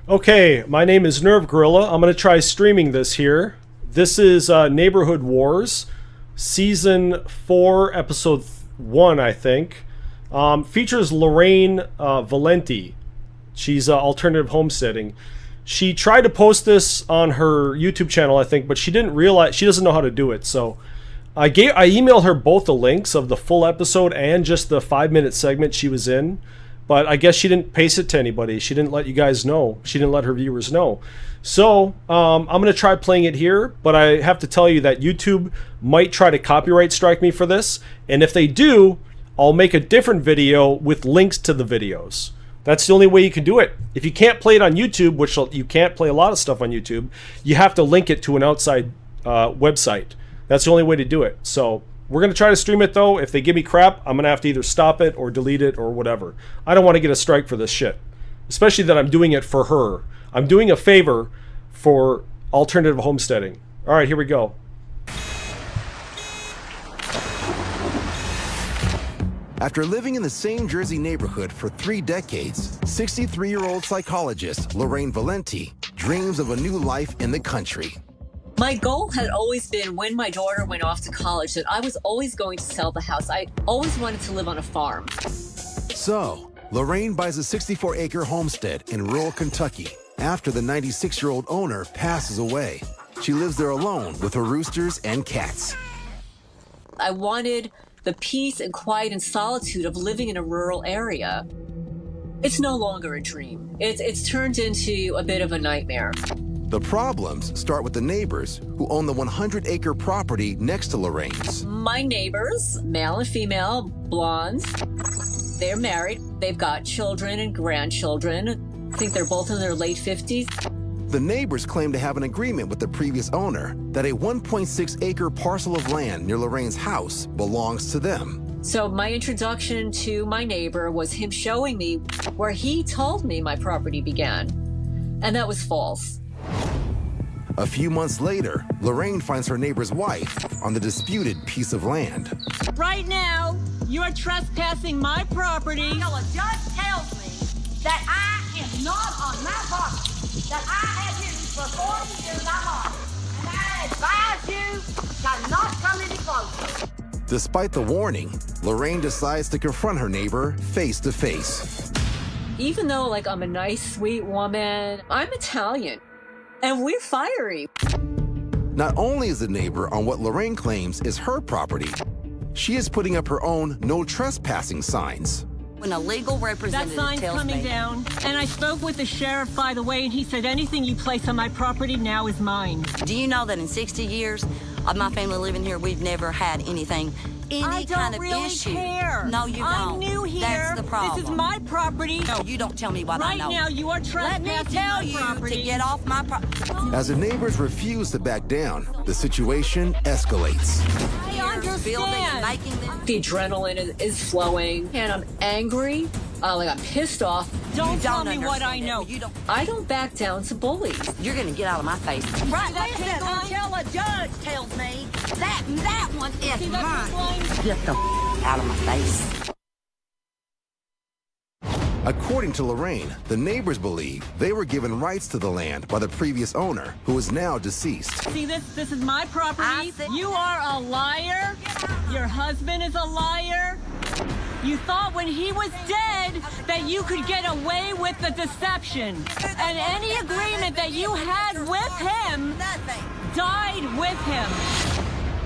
Okay, my name is Nerve Gorilla. I'm going to try streaming this here. This is Neighborhood Wars, Season 4, Episode 1, I think. Features Lorraine Valenti. She's alternative homesteading. She tried to post this on her YouTube channel, I think, but she didn't realize, she doesn't know how to do it. So I emailed her both the links of the full episode and just the 5-minute segment she was in. But I guess she didn't paste it to anybody. She didn't let you guys know. She didn't let her viewers know. So I'm going to try playing it here, but I have to tell you that YouTube might try to copyright strike me for this. And if they do, I'll make a different video with links to the videos. That's the only way you can do it. If you can't play it on YouTube, which you can't play a lot of stuff on YouTube, you have to link it to an outside website. That's the only way to do it. So we're going to try to stream it, though. If they give me crap, I'm going to have to either stop it or delete it or whatever. I don't want to get a strike for this shit. Especially that I'm doing it for her. I'm doing a favor for alternative homesteading. All right, here we go. After living in the same Jersey neighborhood for 3 decades, 63-year-old psychologist Lorraine Valenti dreams of a new life in the country. My goal had always been, when my daughter went off to college, that I was always going to sell the house. I always wanted to live on a farm. So, Lorraine buys a 64-acre homestead in rural Kentucky after the 96-year-old owner passes away. She lives there alone with her roosters and cats. I wanted the peace and quiet and solitude of living in a rural area. It's no longer a dream. It's turned into a bit of a nightmare. The problems start with the neighbors who own the 100-acre property next to Lorraine's. My neighbors, male and female, blondes, they're married. They've got children and grandchildren. I think they're both in their late 50s. The neighbors claim to have an agreement with the previous owner that a 1.6-acre parcel of land near Lorraine's house belongs to them. So my introduction to my neighbor was him showing me where he told me my property began. And that was false. A few months later, Lorraine finds her neighbor's wife on the disputed piece of land. Right now, you are trespassing my property. Until a judge tells me that I am not on my property, that I have used for 40 years I'm on, and I advise you to not come any closer. Despite the warning, Lorraine decides to confront her neighbor face to face. Even though, like, I'm a nice, sweet woman, I'm Italian. And we're fiery. Not only is the neighbor on what Lorraine claims is her property, she is putting up her own no trespassing signs. When a legal That representative sign's tells coming me down. And I spoke with the sheriff, by the way, and he said anything you place on my property now is mine. Do you know that in 60 years of my family living here, we've never had anything, any I don't kind of really issue? care. No, you don't. I'm new here. That's the problem. This is my property. No, you don't tell me what I Right know. now, you are Let trespassing me tell my you property. to get off my property. As the neighbors refuse to back down, the situation escalates. I Building and understand. making them. The adrenaline is flowing, and I'm angry. Like, I'm pissed off. Don't You tell don't me what I understand know. it. You don't. I don't back down to bullies. You're gonna get out of my face. Right, that listen, pink line? until a judge tells me that one is See that mine. pink line? Get the out of my face. According to Lorraine, the neighbors believe they were given rights to the land by the previous owner, who is now deceased. See this? This is my property. I said- You are a liar. Your husband is a liar. You thought when he was dead that you could get away with the deception. And any agreement that you had with him Nothing. died with him.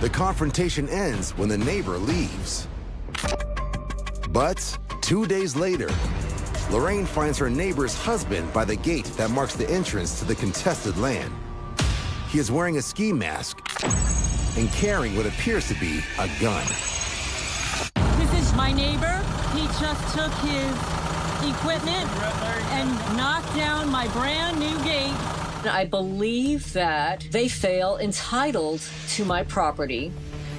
The confrontation ends when the neighbor leaves. But 2 days later, Lorraine finds her neighbor's husband by the gate that marks the entrance to the contested land. He is wearing a ski mask and carrying what appears to be a gun. This is my neighbor. He just took his equipment and knocked down my brand new gate. I believe that they feel entitled to my property.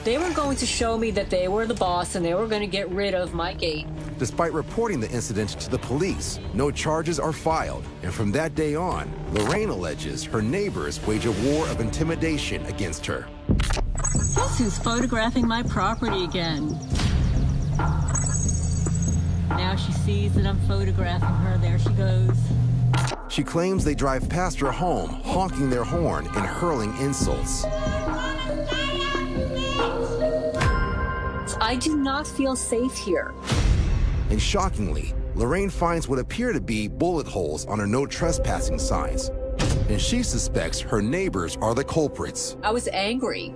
They were going to show me that they were the boss and they were going to get rid of my gate. Despite reporting the incident to the police, no charges are filed. And from that day on, Lorraine alleges her neighbors wage a war of intimidation against her. Guess who's photographing my property again? Now she sees that I'm photographing her. There she goes. She She claims they drive past her home, honking their horn and hurling insults. I do not feel safe here. And shockingly, Lorraine finds what appear to be bullet holes on her no trespassing signs. And she suspects her neighbors are the culprits. I was angry.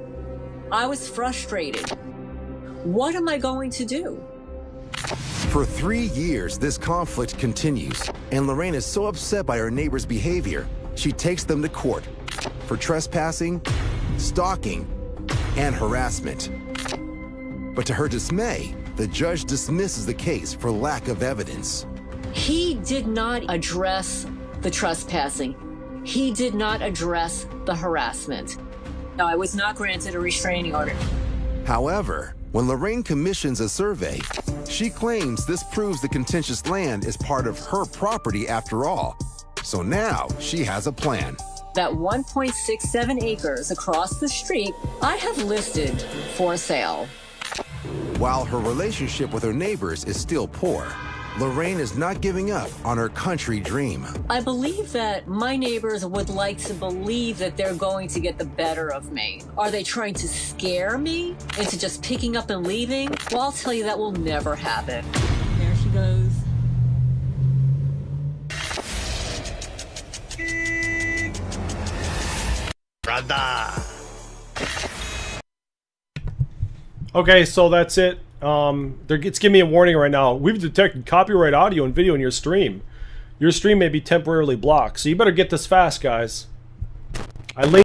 I was frustrated. What am I going to do? For 3 years, this conflict continues, and Lorraine is so upset by her neighbor's behavior, she takes them to court for trespassing, stalking, and harassment. But to her dismay, the judge dismisses the case for lack of evidence. He did not address the trespassing. He did not address the harassment. No, I was not granted a restraining order. However, when Lorraine commissions a survey, she claims this proves the contentious land is part of her property after all. So now she has a plan. That 1.67 acres across the street, I have listed for sale. While her relationship with her neighbors is still poor, Lorraine is not giving up on her country dream. I believe that my neighbors would like to believe that they're going to get the better of me. Are they trying to scare me into just picking up and leaving? Well, I'll tell you that will never happen. There she goes. Okay, so that's it. It's giving me a warning right now. We've detected copyright audio and video in your stream. Your stream may be temporarily blocked, so you better get this fast, guys. I linked